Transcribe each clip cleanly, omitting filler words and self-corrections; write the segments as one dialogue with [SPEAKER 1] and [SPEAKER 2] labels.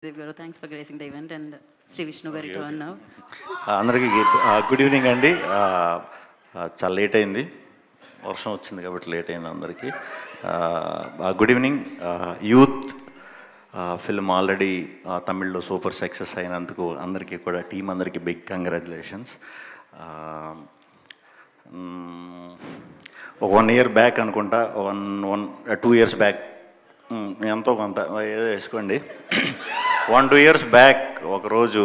[SPEAKER 1] Dev Garu, thanks for gracing the event, and Sri Vishnu Garu return now.
[SPEAKER 2] అందరికీ good evening అండి. చాలా late అయింది, వర్షం వచ్చింది కాబట్టి లేట్ అయింది అందరికీ. Good evening. Youth film already తమిళ్లో సూపర్ సక్సెస్ అయినందుకు అందరికీ కూడా టీం అందరికీ బిగ్ కంగ్రాచులేషన్స్. ఒక 1 year బ్యాక్ అనుకుంటా, 2 years బ్యాక్ ఎంతో కొంత ఏదో వేసుకోండి. 1-2 years బ్యాక్ ఒకరోజు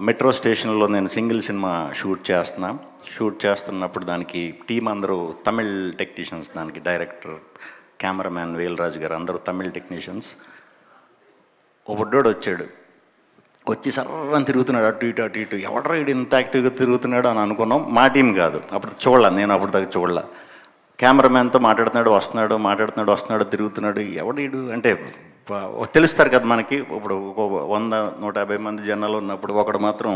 [SPEAKER 2] మెట్రో స్టేషన్లో నేను సింగిల్ సినిమా షూట్ చేస్తున్నప్పుడు దానికి టీం అందరూ తమిళ్ టెక్నీషియన్స్, దానికి డైరెక్టర్, కెమెరామ్యాన్ వేల్రాజు గారు అందరూ తమిళ్ టెక్నీషియన్స్. ఒక బుడ్డోడు వచ్చి సర్రని తిరుగుతున్నాడు అటు ఇటు. ఎవడరా ఇటు ఇంత యాక్టివ్గా తిరుగుతున్నాడు అని అనుకున్నాం. మా టీం కాదు, నేను అప్పుడు దాకా చూడలే. కెమెరామ్యాన్తో మాట్లాడుతున్నాడు, తిరుగుతున్నాడు. ఎవడీడు అంటే తెలుస్తారు కదా మనకి. ఇప్పుడు 100-150 మంది జనాలు ఉన్నప్పుడు ఒకడు మాత్రం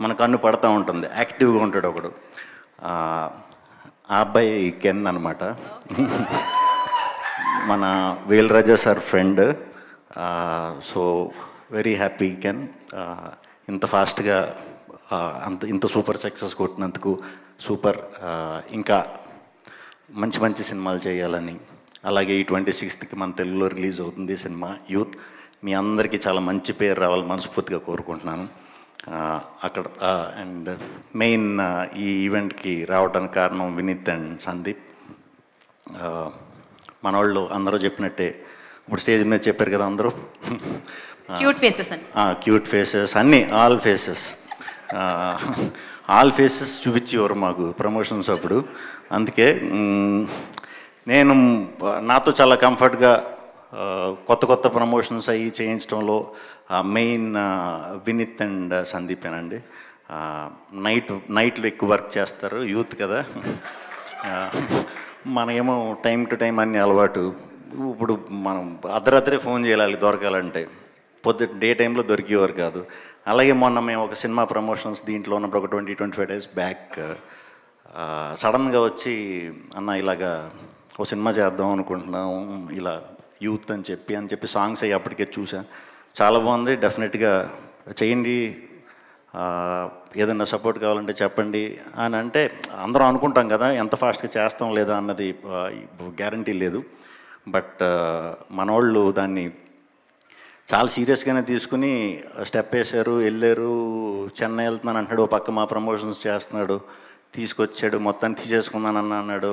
[SPEAKER 2] మన కన్ను పడతా ఉంటుంది, యాక్టివ్గా ఉంటాడు ఒకడు. ఆ అబ్బాయి కెన్ అనమాట, మన Velraja sir friend. So very happy Ken, ఇంత ఫాస్ట్గా ఇంత సూపర్ సక్సెస్ కొట్టినందుకు. సూపర్. ఇంకా మంచి సినిమాలు చేయాలని, అలాగే ఈ 26th మన తెలుగులో రిలీజ్ అవుతుంది సినిమా యూత్. మీ అందరికీ చాలా మంచి పేరు రావాలని మనస్ఫూర్తిగా కోరుకుంటున్నాను. అక్కడ అండ్ మెయిన్ ఈ ఈవెంట్కి రావడానికి కారణం వినీత్ అండ్ సందీప్. మన వాళ్ళు అందరూ చెప్పినట్టే ఇప్పుడు స్టేజ్ మీద చెప్పారు కదా అందరూ, క్యూట్ ఫేసెస్ అన్నీ, ఆల్ ఫేసెస్ చూపించేవారు మాకు ప్రమోషన్స్ అప్పుడు. అందుకే నేను నాతో చాలా కంఫర్ట్గా కొత్త ప్రమోషన్స్ అవి చేయించడంలో మెయిన్ వినీత్ అండ్ సందీపేనండి. నైట్లో ఎక్కువ వర్క్ చేస్తారు, యూత్ కదా. మనకేమో టైం టు టైం అన్నీ అలవాటు. ఇప్పుడు మనం అర్ధరాత్రే ఫోన్ చేయాలి దొరకాలంటే, డే టైంలో దొరికేవారు కాదు. అలాగే మొన్న మేము ఒక సినిమా ప్రమోషన్స్ దీంట్లో ఉన్నప్పుడు ఒక 20-25 days బ్యాక్ సడన్గా వచ్చి, అన్న ఇలాగా ఒక సినిమా చేద్దాం అనుకుంటున్నాం ఇలా యూత్ అని చెప్పి సాంగ్స్ అయ్యి అప్పటికే చూసా. చాలా బాగుంది, డెఫినెట్గా చేయండి, ఏదైనా సపోర్ట్ కావాలంటే చెప్పండి అని అంటే అందరం అనుకుంటాం కదా, ఎంత ఫాస్ట్గా చేస్తాం లేదా అన్నది గ్యారంటీ లేదు. బట్ మనోళ్ళు దాన్ని చాలా సీరియస్గానే తీసుకుని స్టెప్ వేశారు, వెళ్ళారు. చెన్నై వెళ్తున్నాను అంటున్నాడు, ఓ పక్క మా ప్రమోషన్స్ చేస్తున్నాడు, తీసుకొచ్చాడు, మొత్తాన్ని తీసేసుకున్నానన్న అన్నాడు.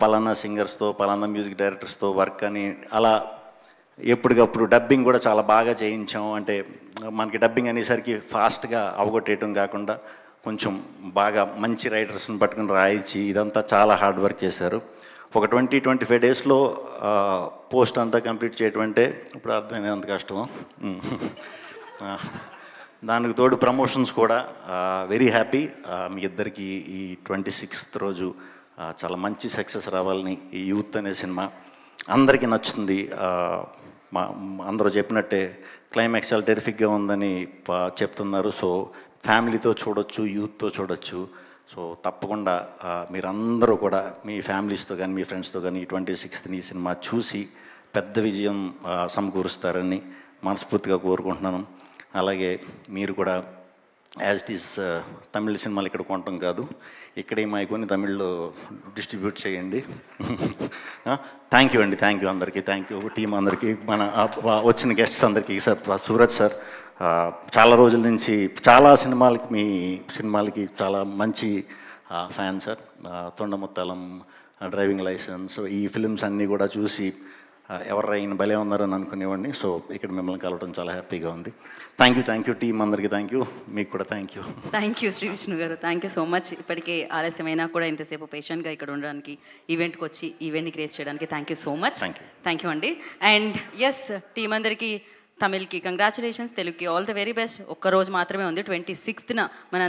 [SPEAKER 2] పలానా సింగర్స్తో, పలానా మ్యూజిక్ డైరెక్టర్స్తో వర్క్ అని, అలా ఎప్పటికప్పుడు డబ్బింగ్ కూడా చాలా బాగా చేయించాం. అంటే మనకి డబ్బింగ్ అనేసరికి ఫాస్ట్గా అవగొట్టేయటం కాకుండా కొంచెం బాగా మంచి రైటర్స్ని పట్టుకుని రాయించి ఇదంతా చాలా హార్డ్ వర్క్ చేశారు. ఒక 20-25 daysలో పోస్ట్ అంతా కంప్లీట్ చేయటం అంటే ఇప్పుడు అర్థమైంది ఎంత కష్టమో. దానికి తోడు ప్రమోషన్స్ కూడా. Very happy. మీ ఇద్దరికి ఈ 26th రోజు చాలా మంచి సక్సెస్ రావాలని. ఈ యూత్ అనే సినిమా అందరికీ నచ్చుతుంది. అందరూ చెప్పినట్టే క్లైమాక్స్ చాలా టెరిఫిక్గా ఉందని చెప్తున్నారు. సో ఫ్యామిలీతో చూడొచ్చు, యూత్తో చూడొచ్చు. సో తప్పకుండా మీరందరూ కూడా మీ ఫ్యామిలీస్తో కానీ మీ ఫ్రెండ్స్తో కానీ ఈ 26th ఈ సినిమా చూసి పెద్ద విజయం సమకూరుస్తారని మనస్ఫూర్తిగా కోరుకుంటున్నాను. అలాగే మీరు కూడా యాజ్ ఇట్ ఈస్ తమిళ సినిమాలు ఇక్కడ కొనటం కాదు, ఇక్కడే కొని తమిళ్లో డిస్ట్రిబ్యూట్ చేయండి. థ్యాంక్ యూ అండి, థ్యాంక్ యూ అందరికీ, థ్యాంక్ యూ టీం అందరికీ, మన వచ్చిన గెస్ట్స్ అందరికీ. సార్ సూరజ్ సార్ చాలా రోజుల నుంచి చాలా సినిమాలకి, మీ సినిమాలకి చాలా మంచి ఫ్యాన్ సార్. తొండముత్తాలం, డ్రైవింగ్ లైసెన్స్, ఈ ఫిలిమ్స్ అన్నీ కూడా చూసి ఎవరు ఈయన భలే ఉన్నారని అనుకునేవాడిని. సో ఇక్కడ మిమ్మల్ని కలవడం చాలా హ్యాపీగా ఉంది. థ్యాంక్ యూ టీం అందరికీ, థ్యాంక్ యూ, మీకు కూడా థ్యాంక్ యూ
[SPEAKER 1] శ్రీ విష్ణు గారు, థ్యాంక్ యూ సో మచ్. ఇప్పటికే ఆలస్యమైనా కూడా ఇంతసేపు పేషెంట్గా ఇక్కడ ఉండడానికి, ఈవెంట్కి వచ్చి ఈవెంట్ని క్రియేట్ చేయడానికి thank you so much. Thank you అండి. అండ్ ఎస్, టీం అందరికీ తమిళ్కి కంగ్రాచులేషన్స్, తెలుగుకి ఆల్ ద వెరీ బెస్ట్. ఒక్కరోజు మాత్రమే ఉంది, 26th మన